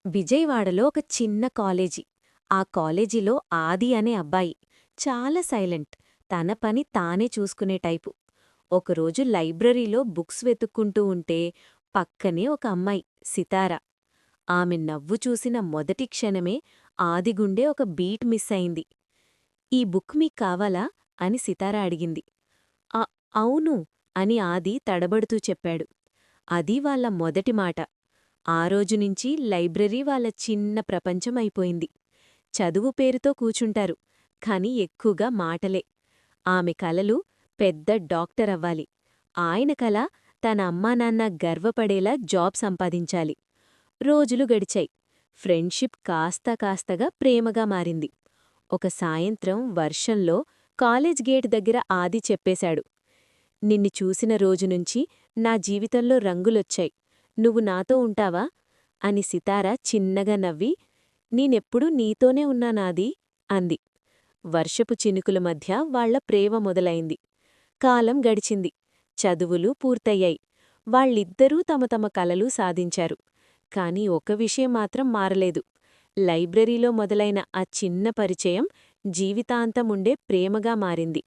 విజయవాడలో ఒక చిన్న కాలేజీ. ఆ కాలేజీలో ఆది అనే అబ్బాయి. చాలా సైలెంట్. తన పని తానే చూసుకునే టైపు. ఒకరోజు లైబ్రరీలో బుక్స్ వెతుక్కుంటూ ఉంటే పక్కనే ఒక అమ్మాయి, సితార. ఆమె నవ్వు చూసిన మొదటి క్షణమే ఆది గుండె ఒక బీట్ మిస్ అయింది. ఈ బుక్ మీక్ కావాలా అని సితార అడిగింది. "ఆ, అవును" అని ఆది తడబడుతూ చెప్పాడు. అది వాళ్ళ మొదటి మాట. ఆ రోజునుంచి లైబ్రరీ వాళ్ళ చిన్న ప్రపంచం అయిపోయింది. చదువు పేరుతో కూచుంటారు, కాని ఎక్కువగా మాటలే. ఆమె కలలు పెద్ద డాక్టరవ్వాలి. ఆయన కల తన అమ్మానాన్న గర్వపడేలా జాబ్ సంపాదించాలి. రోజులు గడిచాయి. ఫ్రెండ్షిప్ కాస్తా కాస్తగా ప్రేమగా మారింది. ఒక సాయంత్రం వర్షంలో కాలేజ్ గేట్ దగ్గర ఆది చెప్పేశాడు. "నిన్ను చూసిన రోజునుంచి నా జీవితంలో రంగులొచ్చాయి. నువ్వు నాతో ఉంటావా?" అని సితార చిన్నగా నవ్వి, "నేనెప్పుడూ నీతోనే ఉన్నానాది" అంది. వర్షపు చినుకుల మధ్య వాళ్ల ప్రేమ మొదలైంది. కాలం గడిచింది. చదువులు పూర్తయ్యాయి. వాళ్ళిద్దరూ తమ తమ కలలు సాధించారు. కాని ఒక విషయం మాత్రం మారలేదు. లైబ్రరీలో మొదలైన ఆ చిన్న పరిచయం జీవితాంతముండే ప్రేమగా మారింది.